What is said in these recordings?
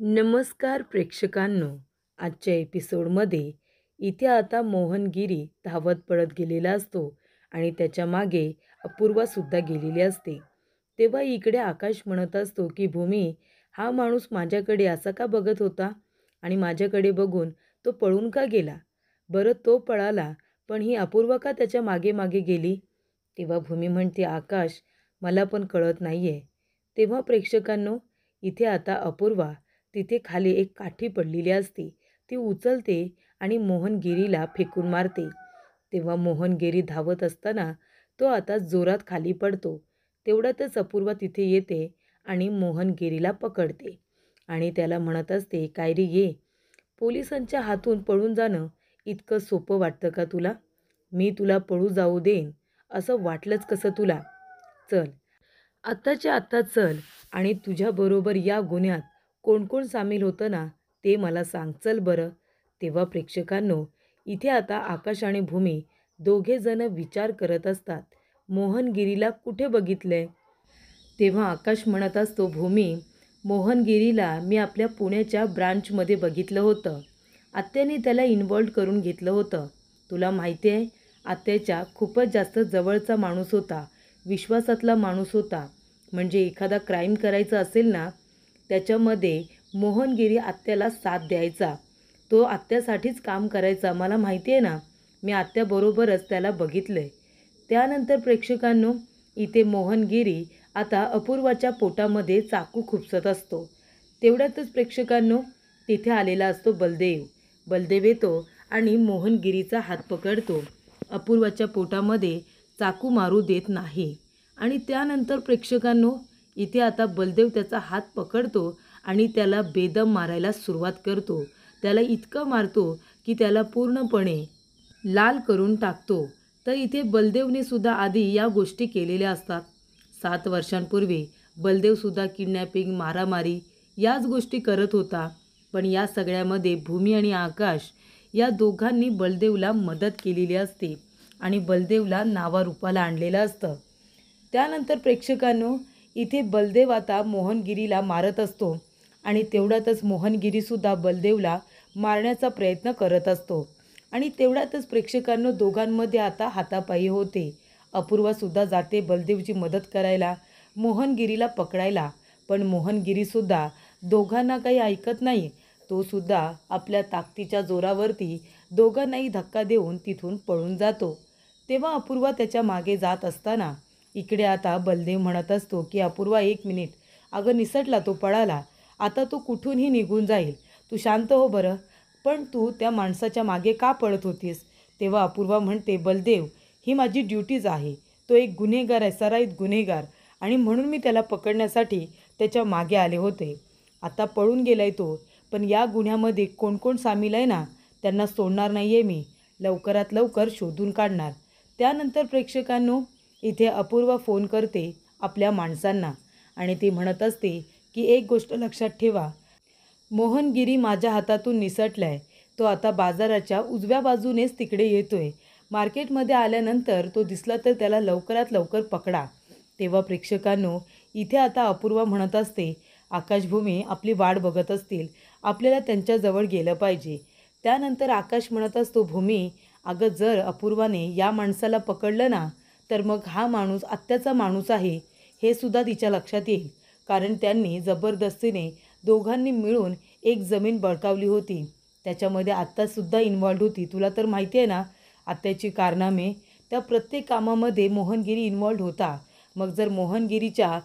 नमस्कार प्रेक्षकांनो. आजच्या एपिसोडमध्ये इथे आता मोहनगिरी धावत पळत गेलेला असतो आणि त्याच्या मागे अपूर्वासुद्धा गेलेली असते. तेव्हा इकडे आकाश म्हणत असतो की भूमी, हा माणूस माझ्याकडे असा का बघत होता आणि माझ्याकडे बघून तो पळून का गेला? बरं तो पळाला, पण ही अपूर्वा का त्याच्या मागे मागे गेली? तेव्हा भूमी म्हणते, आकाश मला पण कळत नाही आहे. तेव्हा प्रेक्षकांनो, इथे आता अपूर्वा तिथे खाली एक काठी पडलेली असते. ती उचलते आणि मोहनगिरीला फेकून मारते. तेव्हा मोहनगिरी धावत असताना तो आता जोरात खाली पडतो. तेवढ्यातच अपूर्वा तिथे येते आणि मोहनगिरीला पकडते आणि त्याला म्हणत असते, काय रे ये, पोलिसांच्या हातून पळून जाणं इतकं सोपं वाटतं का तुला? मी तुला पळू जाऊ देईन असं वाटलंच कसं तुला? चल, आत्ताच्या आत्ता चल आणि तुझ्याबरोबर या गुन्ह्यात कोण कोण सामील होतं ना, ते मला सांग. चल बरं. तेव्हा प्रेक्षकांनो, इथे आता आकाश आणि भूमी दोघेजण विचार करत असतात, मोहनगिरीला कुठे बघितलंय? तेव्हा आकाश म्हणत असतो, भूमी, मोहनगिरीला मी आपल्या पुण्याच्या ब्रांचमध्ये बघितलं होतं. आत्याने त्याला इन्व्हॉल्व करून घेतलं होतं. तुला माहिती आहे, आत्याच्या खूपच जास्त जवळचा माणूस होता, विश्वासातला माणूस होता. म्हणजे एखादा क्राईम करायचा असेल ना, त्याच्यामध्ये मोहनगिरी आत्याला साथ द्यायचा. तो आत्यासाठीच काम करायचा. मला माहिती आहे ना, मी आत्याबरोबरच त्याला बघितलं आहे. त्यानंतर प्रेक्षकांनो, इथे मोहनगिरी आता अपूर्वाच्या पोटामध्ये चाकू खुपसत असतो. तेवढ्यातच प्रेक्षकांनो, तिथे आलेला असतो बलदेव. बलदेव येतो आणि मोहनगिरीचा हात पकडतो. अपूर्वाच्या पोटामध्ये चाकू मारू देत नाही. आणि त्यानंतर प्रेक्षकांनो, इथे आता बलदेव त्याचा हात पकडतो आणि त्याला बेदम मारायला सुरुवात करतो. त्याला इतकं मारतो की त्याला पूर्णपणे लाल करून टाकतो. तर इथे बलदेवने सुद्धा आधी या गोष्टी केलेल्या असतात. 7 वर्षांपूर्वी बलदेवसुद्धा किडनॅपिंग, मारामारी याच गोष्टी करत होता. पण या सगळ्यामध्ये भूमी आणि आकाश या दोघांनी बलदेवला मदत केलेली असते आणि बलदेवला नावारूपाला आणलेलं असतं. त्यानंतर प्रेक्षकांनो, इथे बलदेव आता मोहनगिरीला मारत असतो आणि तेवढ्यातच मोहनगिरीसुद्धा बलदेवला मारण्याचा प्रयत्न करत असतो. आणि तेवढ्यातच प्रेक्षकांनो, दोघांमध्ये आता हातापायी होते. अपूर्वासुद्धा जाते बलदेवची मदत करायला, मोहनगिरीला पकडायला. पण मोहनगिरीसुद्धा दोघांना काही ऐकत नाही. तो सुद्धा आपल्या ताकदीच्या जोरावरती दोघांनाही धक्का देऊन तिथून पळून जातो. तेव्हा अपूर्वा त्याच्या मागे जात असताना इकडे आता बलदेव म्हणत असतो की अपूर्वा, 1 मिनिट, अगं निसटला तो, पळाला, आता तो कुठूनही निघून जाईल, तू शांत हो बरं. पण तू त्या माणसाच्या मागे का पळत होतीस? तेव्हा अपूर्वा म्हणते, बलदेव, ही माझी ड्युटीज आहे. तो एक गुन्हेगार आहे, सराईत गुन्हेगार, आणि म्हणून मी त्याला पकडण्यासाठी त्याच्या मागे आले होते. आता पळून गेलाय तो, पण या गुन्ह्यामध्ये कोण कोण सामील आहे ना, त्यांना सोडणार नाही आहे मी, लवकरात लवकर शोधून काढणार. त्यानंतर प्रेक्षकांनो, इथे अपूर्वा फोन करते आपल्या माणसांना आणि ती म्हणत असते की एक गोष्ट लक्षात ठेवा, मोहनगिरी माझ्या हातातून निसटलाय. तो आता बाजाराच्या उजव्या बाजूनेच तिकडे येतोय. मार्केटमध्ये आल्यानंतर तो दिसला तर त्याला लवकरात लवकर पकडा. तेव्हा प्रेक्षकांनो, इथे आता अपूर्वा म्हणत असते, आकाशभूमी आपली वाट बघत असतील, आपल्याला त्यांच्याजवळ गेलं पाहिजे. त्यानंतर आकाश म्हणत असतो, भूमी, अगं जर अपूर्वाने या माणसाला पकडलं ना, तर मग हा माणूस आत्याचा माणूस आहे हे सुद्धा तिच्या लक्षात येईल. कारण त्यांनी जबरदस्तीने दोघांनी मिळून एक जमीन बळकावली होती. त्याच्यामध्ये आत्तासुद्धा इन्व्हॉल्ड होती. तुला तर माहिती आहे ना, आत्याची कारनामे, त्या प्रत्येक कामामध्ये मोहनगिरी इन्व्हॉल्ड होता. मग जर मोहनगिरीच्या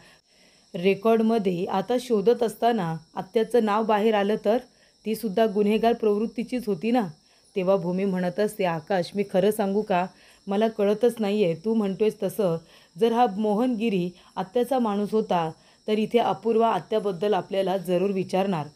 रेकॉर्डमध्ये आता शोधत असताना आत्याचं नाव बाहेर आलं तर ती सुद्धा गुन्हेगार प्रवृत्तीचीच होती ना. तेव्हा भूमी म्हणत असते, आकाश, मी खरं सांगू का, मला कळतच नाही आहे. तू म्हणतोयस तसं जर हा मोहनगिरी आत्याचा माणूस होता तर इथे अपूर्वा आत्याबद्दल आपल्याला जरूर विचारणार.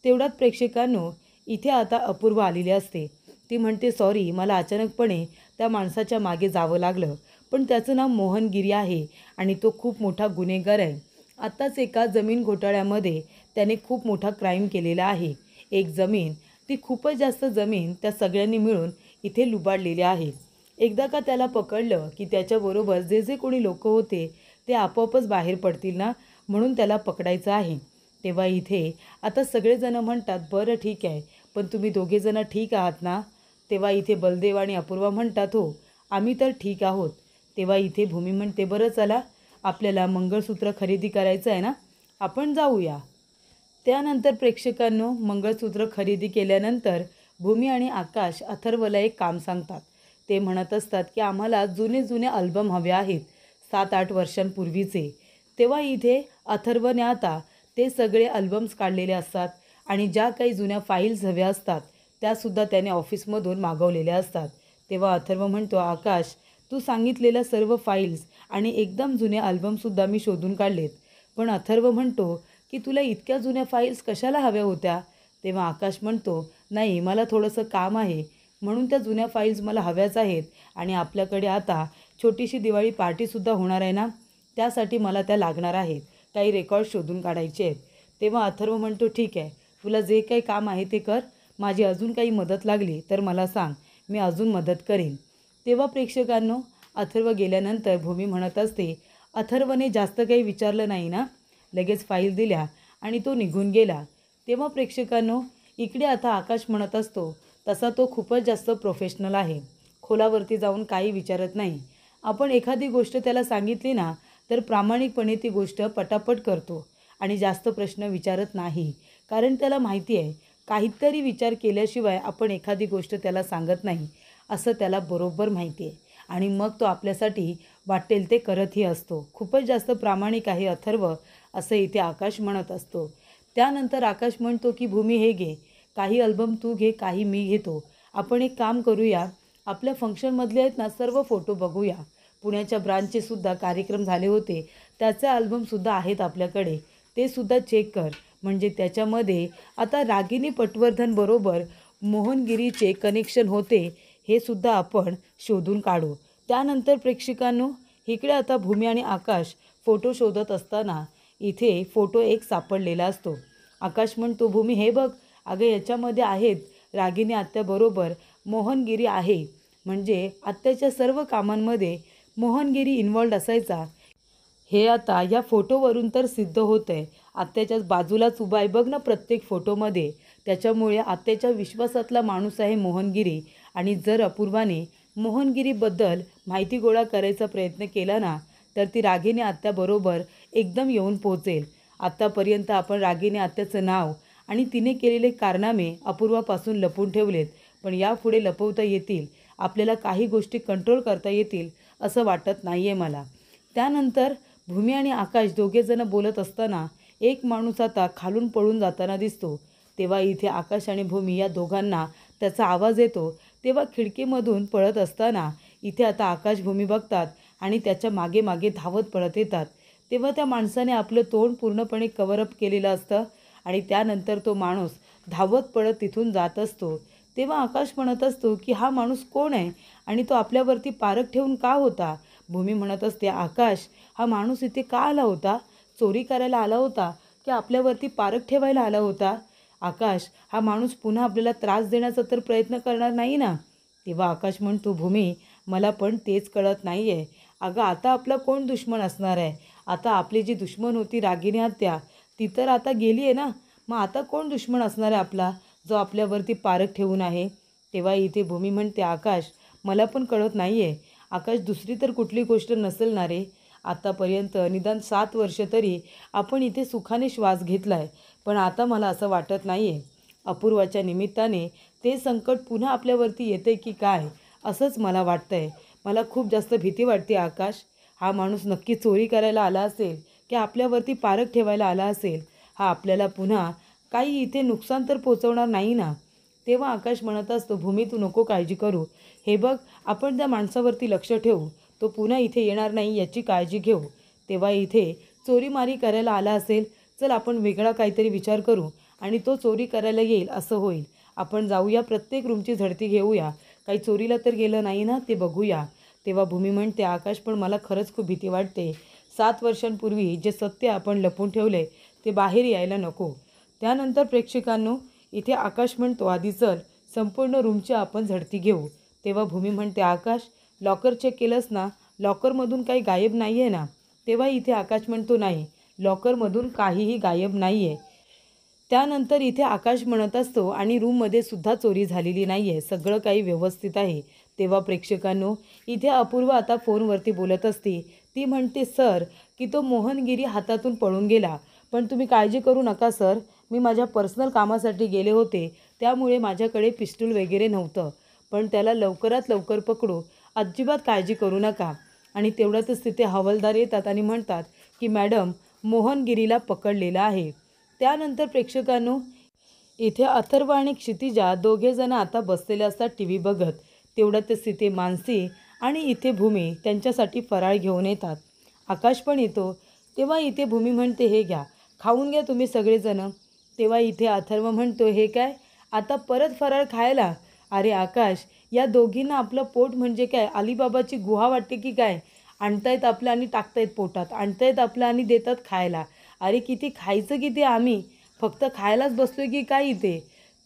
तेवढ्यात प्रेक्षकांनो, इथे आता अपूर्वा आलेली असते. ती म्हणते, सॉरी, मला अचानकपणे त्या माणसाच्या मागे जावं लागलं, पण त्याचं नाव मोहनगिरी आहे आणि तो खूप मोठा गुन्हेगार आहे. आत्ताच एका जमीन घोटाळ्यामध्ये त्याने खूप मोठा क्राईम केलेला आहे. एक जमीन, ती खूपच जास्त जमीन त्या सगळ्यांनी मिळून इथे लुबाडलेली आहे. एकदा का त्याला पकडलं की त्याच्याबरोबर जे जे कोणी लोक होते ते आपोआपच बाहेर पडतील ना, म्हणून त्याला पकडायचं आहे. तेव्हा इथे आता सगळेजण म्हणतात, बरं ठीक आहे, पण तुम्ही दोघेजणं ठीक आहात ना? तेव्हा इथे बलदेव आणि अपूर्वा म्हणतात, हो आम्ही तर ठीक आहोत. तेव्हा इथे भूमी म्हणते, बरं चला, आपल्याला मंगळसूत्र खरेदी करायचं आहे ना, आपण जाऊया. त्यानंतर प्रेक्षकांनो, मंगळसूत्र खरेदी केल्यानंतर भूमी आणि आकाश अथर्वला एक काम सांगतात. ते म्हणत असतात की आम्हाला जुने जुने अल्बम हवे आहेत, 7-8 वर्षांपूर्वीचे. तेव्हा इथे अथर्वने आता ते सगळे अल्बम्स काढलेले असतात आणि ज्या काही जुन्या फाईल्स हव्या असतात त्यासुद्धा त्याने ऑफिसमधून मागवलेल्या असतात. तेव्हा अथर्व म्हणतो, आकाश, तू सांगितलेल्या सर्व फाईल्स आणि एकदम जुने अल्बमसुद्धा मी शोधून काढलेत. पण अथर्व म्हणतो की तुला इतक्या जुन्या फाईल्स कशाला हव्या होत्या? तेव्हा आकाश म्हणतो, नाही, मला थोडंसं काम आहे म्हणून त्या जुन्या फाईल्स मला हव्याच आहेत आणि आपल्याकडे आता छोटीशी दिवाळी पार्टीसुद्धा होणार आहे ना, त्यासाठी मला त्या लागणार आहेत. काही रेकॉर्ड शोधून काढायचे आहेत. तेव्हा अथर्व म्हणतो, ठीक आहे, तुला जे काही काम आहे ते कर. माझी अजून काही मदत लागली तर मला सांग, मी अजून मदत करेन. तेव्हा प्रेक्षकांनो, अथर्व गेल्यानंतर भूमी म्हणत असते, अथर्वने जास्त काही विचारलं नाही ना, लगेच फाईल दिल्या आणि तो निघून गेला. तेव्हा प्रेक्षकांनो, इकडे आता आकाश म्हणत असतो, तसा तो खूपच जास्त प्रोफेशनल आहे. खोलावरती जाऊन काही विचारत नाही. आपण एखादी गोष्ट त्याला सांगितली ना, तर प्रामाणिकपणे ती गोष्ट पटापट करतो आणि जास्त प्रश्न विचारत नाही. कारण त्याला माहिती आहे, काहीतरी विचार केल्याशिवाय आपण एखादी गोष्ट त्याला सांगत नाही, असं त्याला बरोबर माहिती आहे. आणि मग तो आपल्यासाठी वाटेल ते करतही असतो. खूपच जास्त प्रामाणिक आहे अथर्व, असं इथे आकाश म्हणत असतो. त्यानंतर आकाश म्हणतो की भूमी, हे घे, काही अल्बम तू घे, काही मी घेतो. आपण एक काम करूया, आपल्या फंक्शनमधले आहेत ना सर्व फोटो बघूया. पुण्याच्या ब्रांचचे सुद्धा कार्यक्रम झाले होते, त्याचे अल्बमसुद्धा आहेत आपल्याकडे, ते सुद्धा चेक कर. म्हणजे त्याच्यामध्ये आता रागिनी पटवर्धन बरोबर मोहनगिरीचे कनेक्शन होते हे सुद्धा आपण शोधून काढू. त्यानंतर प्रेक्षकांनो, इकडे आता भूमी आणि आकाश फोटो शोधत असताना इथे फोटो एक सापडलेला असतो. आकाश म्हणतो, भूमी हे बघ, अगं याच्यामध्ये आहेत रागिनी आत्याबरोबर मोहनगिरी आहे. म्हणजे आत्याच्या सर्व कामांमध्ये मोहनगिरी इन्वॉल्ड असायचा, हे आता या फोटोवरून तर सिद्ध होतं आहे. आत्याच्याच बाजूलाच उभा आहे बघ ना प्रत्येक फोटोमध्ये. त्याच्यामुळे आत्याच्या विश्वासातला माणूस आहे मोहनगिरी. आणि जर अपूर्वाने मोहनगिरीबद्दल माहिती गोळा करायचा प्रयत्न केला ना, तर ती रागिनी आत्याबरोबर एकदम येऊन पोहोचेल. आत्तापर्यंत आपण रागिनी आत्याचं नाव आणि तिने केलेले कारनामे अपूर्वापासून लपवून ठेवलेत, पण यापुढे लपवता येतील, आपल्याला काही गोष्टी कंट्रोल करता येतील असं वाटत नाही आहे मला. त्यानंतर भूमी आणि आकाश दोघेजणं बोलत असताना एक माणूस आता खालून पळून जाताना दिसतो. तेव्हा इथे आकाश आणि भूमी या दोघांना त्याचा आवाज येतो. तेव्हा खिडकीमधून पळत असताना इथे आता आकाश भूमी बघतात आणि त्याच्या मागे मागे धावत पळत येतात. तेव्हा त्या माणसाने आपलं तोंड पूर्णपणे कव्हरअप केलेलं असतं आणि त्यानंतर तो माणूस धावत पळत तिथून जात असतो. तेव्हा आकाश म्हणत असतो की हा माणूस कोण आहे आणि तो आपल्यावरती पारख ठेवून का होता? भूमी म्हणत असते, आकाश, हा माणूस इथे का आला होता? चोरी करायला आला होता की आपल्यावरती पारख ठेवायला आला होता? आकाश, हा माणूस पुन्हा आपल्याला त्रास देण्याचा तर प्रयत्न करणार नाही ना? तेव्हा आकाश म्हणतो, भूमी, मला पण तेच कळत नाही आहे. अगं आता आपला कोण दुश्मन असणार आहे? आता आपली जी दुश्मन होती रागिनी आत्या, ती तर आता गेली आहे ना. मग आता कोण दुश्मन असणार आहे आपला, जो आपल्यावरती पारख ठेवून आहे? तेव्हा इथे भूमी म्हणते, आकाश, मला पण कळत नाही आहे. आकाश, दुसरी तर कुठली गोष्ट नसेल ना रे. आतापर्यंत निदान 7 वर्ष तरी आपण इथे सुखाने श्वास घेतला आहे, पण आता मला असं वाटत नाही आहे. अपूर्वाच्या निमित्ताने ते संकट पुन्हा आपल्यावरती येते की काय, असंच मला वाटतं आहे. मला खूप जास्त भीती वाटते आकाश. हा माणूस नक्की चोरी करायला आला असेल की आपल्यावरती पारख ठेवायला आला असेल. हा आपल्याला पुन्हा काही इथे नुकसान तर पोचवणार नाही ना? तेव्हा आकाश म्हणत असतो, भूमी, तू नको काळजी करू. हे बघ, आपण त्या माणसावरती लक्ष ठेवू, तो पुन्हा इथे येणार नाही याची काळजी घेऊ. तेव्हा इथे चोरीमारी करायला आला असेल, चल आपण वेगळा काहीतरी विचार करू आणि तो चोरी करायला येईल असं होईल. आपण जाऊया, प्रत्येक रूमची झडती घेऊया, काही चोरीला तर गेलं नाही ना ते बघूया. तेव्हा भूमी म्हणते, आकाश, पण मला खरंच खूप भीती वाटते. 7 वर्षांपूर्वी जे सत्य आपण लपवून ठेवले ते बाहेर यायला नको. त्यानंतर प्रेक्षकांनो, इथे आकाश म्हणतो, आधी चल संपूर्ण रूमची आपण झडती घेऊ. तेव्हा भूमी म्हणते, आकाश, लॉकर चेक केलंस ना? लॉकरमधून काही गायब नाही आहे ना? तेव्हा इथे आकाश म्हणतो, नाही, लॉकरमधून काहीही गायब नाही आहे. त्यानंतर इथे आकाश म्हणत असतो आणि रूममध्ये सुद्धा चोरी झालेली नाही आहे, सगळं काही व्यवस्थित आहे. तेव्हा प्रेक्षकांनो, इथे अपूर्वा आता फोनवरती बोलत असते. ती म्हणते, सर की तो मोहनगिरी हातातून पळून गेला, पण तुम्ही काळजी करू नका सर, मी माझ्या पर्सनल कामासाठी गेले होते, त्यामुळे माझ्याकडे पिस्टल वगैरे नव्हतं, पण त्याला लवकरात लवकर पकडू, अजिबात काळजी करू नका. आणि तेवढ्यातच तिथे हवालदार येतात आणि म्हणतात की मॅडम, मोहनगिरीला पकडलेलं आहे. त्यानंतर प्रेक्षकांनो, इथे अथर्व आणि क्षितिजा दोघेजण आता बसलेले असतात टी व्ही बघत. तेवढ्यातच तिथे मानसी आणि इथे भूमी त्यांच्यासाठी फराळ घेऊन येतात. आकाश पण येतो. तेव्हा इथे भूमी म्हणते, हे घ्या, खाऊन घ्या तुम्ही सगळेजण. तेव्हा इथे अथर्व म्हणतो, हे काय, आता परत फराळ खायला? अरे आकाश, या दोघींना आपलं पोट म्हणजे काय, अलिबाबाची गुहा वाटते की काय? आणतायत आपलं आणि टाकतायत पोटात, आणतायत आपलं आणि देतात खायला. अरे किती खायचं किती, आम्ही फक्त खायलाच बसतोय की काय इथे?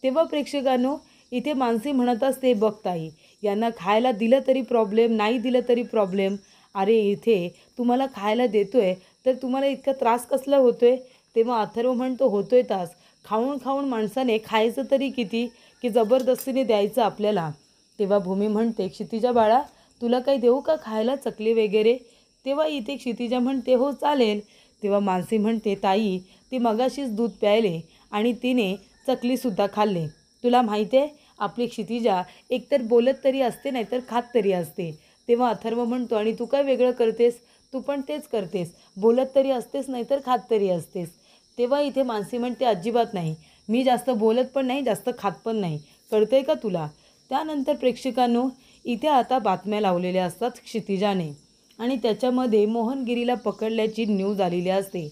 तेव्हा प्रेक्षकांनो, इथे मानसी म्हणत असते, बघ ताई, यांना खायला दिलं तरी प्रॉब्लेम, नाही दिलं तरी प्रॉब्लेम. अरे इथे तुम्हाला खायला देतोय तर तुम्हाला इतका त्रास कसला होतोय? तेव्हा अथर्व म्हणतो, होतोय त्रास, खाऊन खाऊन माणसाने खायचं तरी किती, की जबरदस्तीने द्यायचं आपल्याला. तेव्हा भूमी म्हणते, क्षितिजा बाळा, तुला काही देऊ का खायला, चकली वगैरे? तेव्हा इथे क्षितिजा म्हणते, हो चालेल. तेव्हा मानसी म्हणते, ताई, ती मगाशीच दूध प्यायले आणि तिने चकलीसुद्धा खाल्ले. तुला माहिती आहे, आपली क्षितिजा एकतर बोलत तरी असते, नाहीतर खात तरी असते. तेव्हा अथर्व म्हणतो, आणि तू काय वेगळं करतेस, तू पण तेच करतेस, बोलत तरी असतेस नाहीतर खात तरी असतेस. तेव्हा इथे मानसी म्हणते, अजिबात नाही, मी जास्त बोलत पण नाही, जास्त खात पण नाही, कळतंय का तुला? त्यानंतर प्रेक्षकांनो, इथे आता बातम्या लावलेल्या असतात क्षितिजाने आणि त्याच्यामध्ये मोहनगिरीला पकडल्याची न्यूज आलेली असते.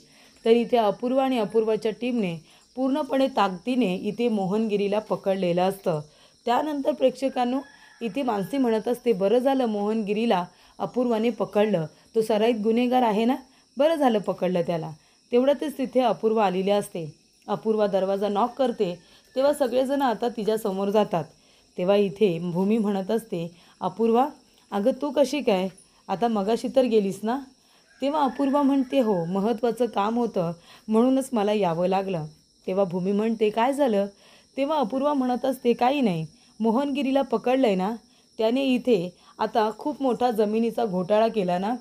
तर इथे अपूर्वा आणि अपूर्वाच्या टीमने पूर्णपणे ताकदीने इथे मोहनगिरीला पकडलेलं असतं. त्यानंतर प्रेक्षकांनो, इथे मानसी म्हणत असते, बरं झालं मोहनगिरीला अपूर्वाने पकडलं, तो सराईत गुन्हेगार आहे ना, बरं झालं पकडलं त्याला. तेवढ्यातच तिथे अपूर्वा आलेली असते. अपूर्वा दरवाजा नॉक करते. तेव्हा सगळेजण आता तिच्यासमोर जातात. तेव्हा इथे भूमी म्हणत असते, अपूर्वा, अगं तू कशी काय, आता मगाशी तर गेलीस ना? तेव्हा अपूर्वा म्हणते, हो, महत्त्वाचं काम होतं म्हणूनच मला यावं लागलं. तेव्हा भूमी म्हणते, काय झालं? तेव्हा अपूर्वा म्हणत असते, काही नाही, मोहनगिरीला पकडलं आहे ना, त्याने इथे आता खूप मोठा जमिनीचा घोटाळा केला ना,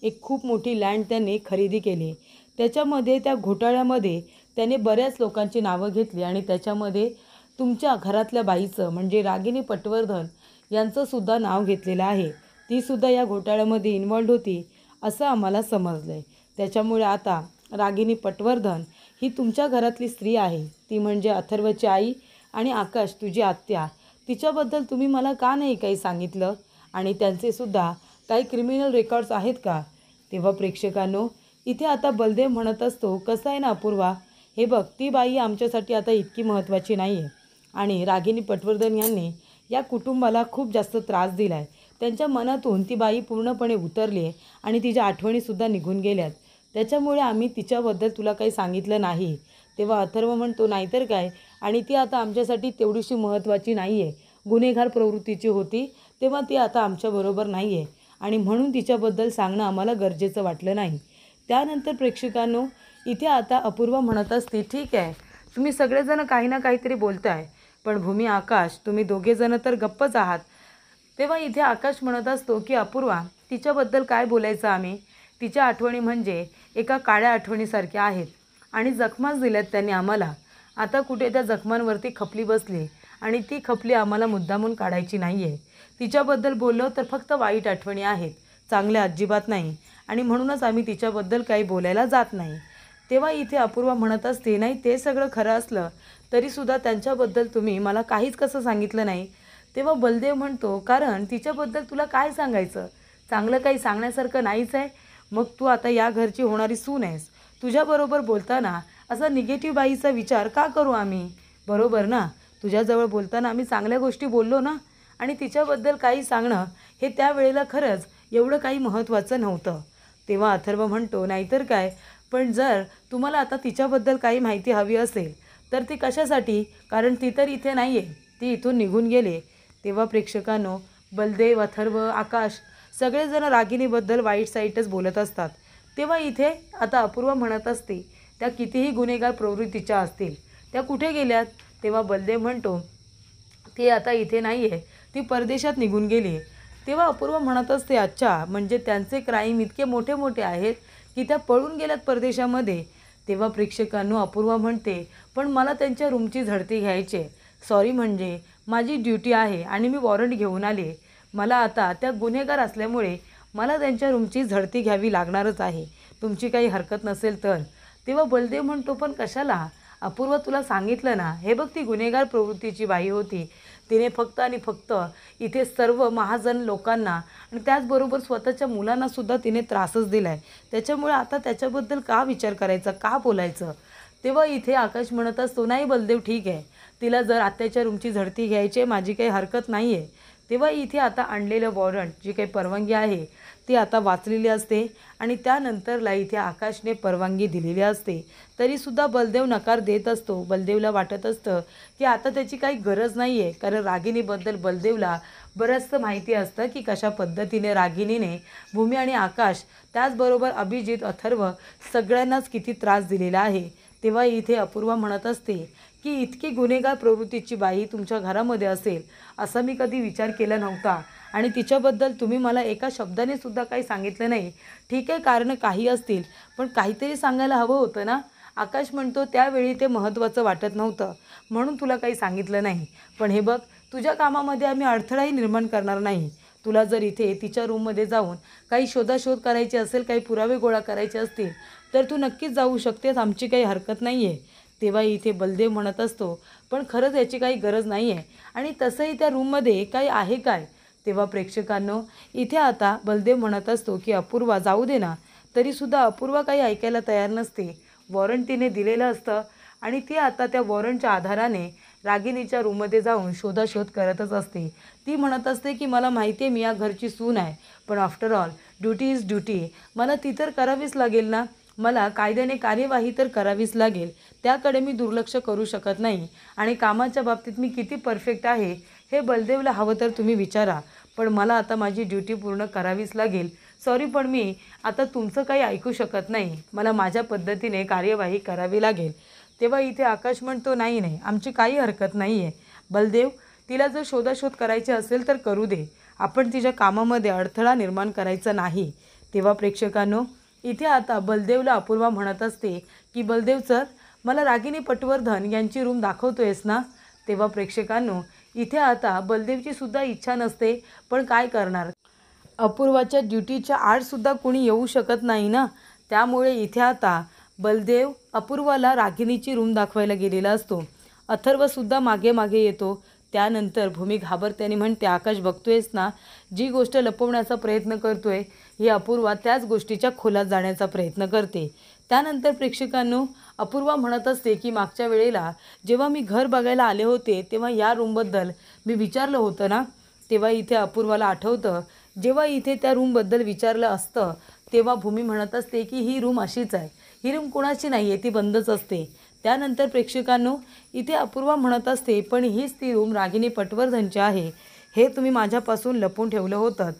एक खूप मोठी लँड त्याने खरेदी केली. त्याच्यामध्ये त्या घोटाळ्यामध्ये त्याने बऱ्याच लोकांची नावं घेतली आणि त्याच्यामध्ये तुमच्या घरातल्या बाईचं म्हणजे रागिनी पटवर्धन यांचंसुद्धा नाव घेतलेलं आहे. तीसुद्धा या घोटाळ्यामध्ये इन्व्हॉल्ड होती असं आम्हाला समजलं आहे. त्याच्यामुळे आता रागिनी पटवर्धन ही तुमच्या घरातली स्त्री आहे, ती म्हणजे अथर्वची आई आणि आकाश तुझी आत्या. तिच्याबद्दल तुम्ही मला का नाही काही सांगितलं, आणि त्यांचेसुद्धा काही क्रिमिनल रेकॉर्ड्स आहेत का? तेव्हा प्रेक्षकांनो, इथे आता बलदेव म्हणत असतो, कसं आहे ना अपूर्वा, हे बघ, ती बाई आमच्यासाठी आता इतकी महत्त्वाची नाही आहे आणि रागिनी पटवर्धन यांनी या कुटुंबाला खूप जास्त त्रास दिला आहे. त्यांच्या मनातून ती बाई पूर्णपणे उतरली आहे आणि तिच्या आठवणीसुद्धा निघून गेल्यात. त्याच्यामुळे आम्ही तिच्याबद्दल तुला काही सांगितलं नाही. तेव्हा अथर्व म्हणतो, नाहीतर काय, आणि ती आता आमच्यासाठी तेवढीशी महत्त्वाची नाही आहे, गुन्हेगार प्रवृत्तीची होती तेव्हा ती आता आमच्याबरोबर नाही आहे आणि म्हणून तिच्याबद्दल सांगणं आम्हाला गरजेचं वाटलं नाही. त्यानंतर प्रेक्षकांनो, इथे आता अपूर्वा म्हणत असते, ठीक आहे, तुम्ही सगळेजण काही ना काहीतरी बोलताय, पण भूमी, आकाश, तुम्ही दोघेजण तर गप्पच आहात. तेव्हा इथे आकाश म्हणत असतो की अपूर्वा, तिच्याबद्दल काय बोलायचं आम्ही, तिच्या आठवणी म्हणजे एका काळ्या आठवणीसारख्या आहेत आणि जखमाच दिल्यात त्यांनी आम्हाला. आता कुठे त्या जखमांवरती खपली बसली आणि ती खपली आम्हाला मुद्दामून काढायची नाही आहे. तिच्याबद्दल बोललो तर फक्त वाईट आठवणी आहेत, चांगल्या अजिबात नाही, आणि म्हणूनच आम्ही तिच्याबद्दल काही बोलायला जात नाही. तेव्हा इथे अपूर्वा म्हणत असते, नाही, ते सगळं खरं असलं तरीसुद्धा त्यांच्याबद्दल तुम्ही मला काहीच कसं सांगितलं नाही? तेव्हा बलदेव म्हणतो, कारण तिच्याबद्दल तुला काय सांगायचं, चांगलं काही सांगण्यासारखं नाहीच आहे. मग तू आता या घरची होणारी सून आहेस, तुझ्याबरोबर बोलताना असा निगेटिव्ह बाईचा विचार का करू आम्ही, बरोबर ना? तुझ्याजवळ बोलताना आम्ही चांगल्या गोष्टी बोललो ना, आणि तिच्याबद्दल काही सांगणं हे त्यावेळेला खरंच एवढं काही महत्त्वाचं नव्हतं. तेव्हा अथर्व म्हणतो, नाहीतर काय, पण जर तुम्हाला आता तिच्याबद्दल काही माहिती हवी असेल तर ती कशासाठी, कारण ती तर इथे नाही आहे, ती इथून निघून गेले. तेव्हा प्रेक्षकांनो, बलदेव, अथर्व, आकाश सगळेजण रागिनीबद्दल वाईट साईटच बोलत असतात. तेव्हा इथे आता अपूर्वा म्हणत असते, त्या कितीही गुन्हेगार प्रवृत्तीच्या असतील त्या कुठे गेल्यात? तेव्हा बलदेव म्हणतो, ती आता इथे नाही आहे, ती परदेशात निघून गेली आहे. तेव्हा अपूर्वा म्हणत असते, अच्छा, म्हणजे त्यांचे क्राईम इतके मोठे मोठे आहेत की त्या पळून गेल्यात परदेशामध्ये. तेव्हा प्रेक्षकांनो अपूर्वा म्हणते, पण मला त्यांच्या रूमची झडती घ्यायची आहे. सॉरी, म्हणजे माझी ड्युटी आहे आणि मी वॉरंट घेऊन आले. मला आता त्या गुन्हेगार असल्यामुळे मला त्यांच्या रूमची झडती घ्यावी लागणारच आहे, तुमची काही हरकत नसेल तर. तेव्हा बलदेव म्हणतो, पण कशाला? अपूर्वा, तुला सांगितलं ना, हे बघ, ती गुन्हेगार प्रवृत्तीची बाई होती. तिने फक्त आणि फक्त इथे सर्व महाजन लोकांना आणि त्याचबरोबर स्वतःच्या मुलांनासुद्धा तिने त्रासच दिला आहे. त्याच्यामुळे आता त्याच्याबद्दल का विचार करायचा, का बोलायचं? तेव्हा इथे आकाश म्हणत असतो, नाही बलदेव, ठीक आहे, तिला जर आत्याच्या रूमची झडती घ्यायची आहे, माझी काही हरकत नाही आहे. तेव्हा इथे आता आणलेलं वॉरंट, जी काही परवानगी आहे ती आता वाचलेली असते आणि त्यानंतरला इथे आकाशने परवानगी दिलेली असते. तरीसुद्धा बलदेव नकार देत असतो. बलदेवला वाटत असतं की आता त्याची काही गरज नाही आहे, कारण रागिणीबद्दल बलदेवला बरंचसं माहिती असतं की कशा पद्धतीने रागिणीने भूमी आणि आकाश, त्याचबरोबर अभिजित, अथर्व सगळ्यांनाच किती त्रास दिलेला आहे. तेव्हा इथे अपूर्वा म्हणत असते की इतकी गुन्हेगार प्रवृत्तीची बाई तुमच्या घरामध्ये असेल असा मी कधी विचार केला नव्हता आणि तिच्याबद्दल तुम्ही मला एका शब्दाने सुद्धा काही सांगितलं नाही. ठीक आहे, कारणं काही असतील, पण काहीतरी सांगायला हवं होतं ना. आकाश म्हणतो, त्यावेळी ते महत्त्वाचं वाटत नव्हतं म्हणून तुला काही सांगितलं नाही. पण हे बघ, तुझ्या कामामध्ये आम्ही अडथळाही निर्माण करणार नाही. तुला जर इथे तिच्या रूममध्ये जाऊन काही शोधाशोध करायची असेल, काही पुरावे गोळा करायचे असतील तर तू नक्कीच जाऊ शकतेस, आमची काही हरकत नाही आहे. तेव्हा इथे बलदेव म्हणत असतो, पण खरंच याची काही गरज नाही आहे आणि तसंही त्या रूममध्ये काही आहे काय? तेव्हा प्रेक्षकांनो इथे आता बलदेव म्हणत असतो की अपूर्वा, जाऊ दे ना. तरीसुद्धा अपूर्वा काही ऐकायला तयार नसते. वॉरंट तिने दिलेलं असतं आणि ती आता त्या वॉरंटच्या आधाराने रागिणीच्या रूममध्ये जाऊन शोधाशोध करतच असते. ती म्हणत असते की मला माहिती आहे मी या घरची सून आहे, पण after all duty is duty. मला ती तर करावीच लागेल ना. मला कायद्याने कार्यवाही तर करावीच लागेल, त्याकडे मी दुर्लक्ष करू शकत नाही. आणि कामाच्या बाबतीत मी किती परफेक्ट आहे हे बलदेवला हवं तर तुम्ही विचारा, पण मला आता माझी ड्युटी पूर्ण करावीच लागेल. सॉरी, पण मी आता तुमचं काही ऐकू शकत नाही. मला माझ्या पद्धतीने कार्यवाही करावी लागेल. तेव्हा इथे आकाश म्हणतो, नाही नाही, आमची काही हरकत नाही आहे. बलदेव, तिला जर शोधाशोध करायची असेल तर करू दे, आपण तिच्या कामामध्ये अडथळा निर्माण करायचा नाही. तेव्हा प्रेक्षकांनो इथे आता बलदेवला अपूर्वा म्हणत असते की बलदेव सर, मला रागिनी पटवर्धन यांची रूम दाखवतोयस ना. तेव्हा प्रेक्षकांनो इथे आता बलदेवची सुद्धा इच्छा नसते, पण काय करणार, अपूर्वाच्या ड्युटीच्या आडसुद्धा कोणी येऊ शकत नाही ना. त्यामुळे इथे आता बलदेव अपूर्वाला रागिनीची रूम दाखवायला गेलेला असतो. अथर्वसुद्धा मागे मागे येतो. त्यानंतर भूमी घाबरत्याने म्हणते, आकाश, बघतोयस ना, जी गोष्ट लपवण्याचा प्रयत्न करतोय ही अपूर्वा त्याच गोष्टीच्या खोलात जाण्याचा प्रयत्न करते. त्यानंतर प्रेक्षकांनो अपूर्वा म्हणत असते की मागच्या वेळेला जेव्हा मी घर बघायला आले होते तेव्हा या रूमबद्दल मी विचारलं होतं ना. तेव्हा इथे अपूर्वाला आठवतं, जेव्हा इथे त्या रूमबद्दल विचारलं असतं तेव्हा भूमी म्हणत असते की ही रूम अशीच आहे, ही रूम कोणाची नाही आहे, ती बंदच असते. त्यानंतर प्रेक्षकांनो इथे अपूर्वा म्हणत असते, पण हीच ती रूम रागिनी पटवर्धनची आहे, हे तुम्ही माझ्यापासून लपवून ठेवलं होतं.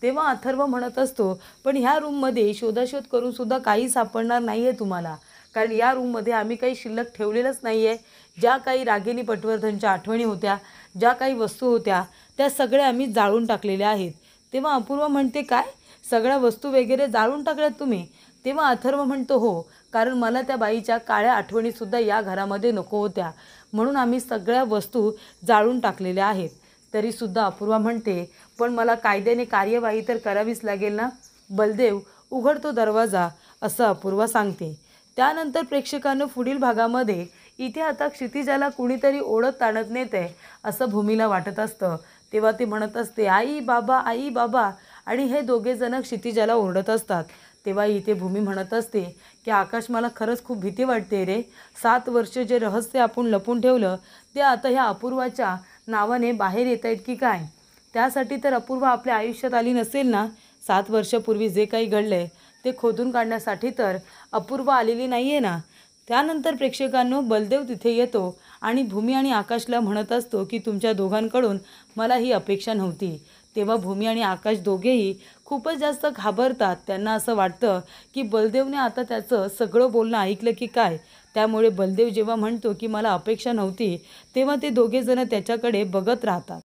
तेव्हा अथर्व म्हणत असतो, पण ह्या रूममध्ये शोधाशोध करूनसुद्धा काही सापडणार नाही आहे तुम्हाला, कारण या रूममध्ये आम्ही काही शिल्लक ठेवलेलंच नाही आहे. ज्या काही रागिनी पटवर्धनच्या आठवणी होत्या, ज्या काही वस्तू होत्या, त्या सगळ्या आम्ही जाळून टाकलेल्या आहेत. तेव्हा अपूर्वा म्हणते, काय, सगळ्या वस्तू वगैरे जाळून टाकल्यात तुम्ही? तेव्हा अथर्व म्हणतो, हो, कारण मला त्या बाईच्या काळ्या आठवणीसुद्धा या घरामध्ये नको होत्या, म्हणून आम्ही सगळ्या वस्तू जाळून टाकलेल्या आहेत. तरीसुद्धा अपूर्वा म्हणते, पण मला कायद्याने कार्यवाही तर करावीच लागेल ना. बलदेव, उघडतो दरवाजा, असं अपूर्वा सांगते. त्यानंतर प्रेक्षकांनो पुढील भागामध्ये इथे आता क्षितिजाला कुणीतरी ओढत ताणत नेते असं भूमीला वाटत असतं. तेव्हा ती म्हणत असते, आई बाबा, आई बाबा, आणि हे दोघेजण क्षितिजाला ओरडत असतात. तेव्हा इथे भूमी म्हणत असते की आकाश, मला खरंच खूप भीती वाटते रे. 7 वर्ष जे रहस्य आपण लपून ठेवलं ते आता ह्या अपूर्वाच्या नावाने बाहेर येत आहेत की काय? त्यासाठी तर अपूर्वा आपल्या आयुष्यात आली नसेल ना. 7 वर्षापूर्वी जे काही घडले ते खोदून काढण्यासाठी तर अपूर्वा आलेली नाही आहे ना. त्यानंतर प्रेक्षकांनो बलदेव तिथे येतो आणि भूमी आणि आकाशला म्हणत असतो की तुमच्या दोघांकडून मला ही अपेक्षा नव्हती. तेव्हा भूमी आणि आकाश दोघेही खूपच जास्त घाबरतात. त्यांना असं वाटतं की बलदेवने आता त्याचं सगळं बोलणं ऐकलं की काय. त्यामुळे बलदेव जेव्हा म्हणतो की मला अपेक्षा नव्हती, तेव्हा ते दोघेजणं त्याच्याकडे बघत राहतात.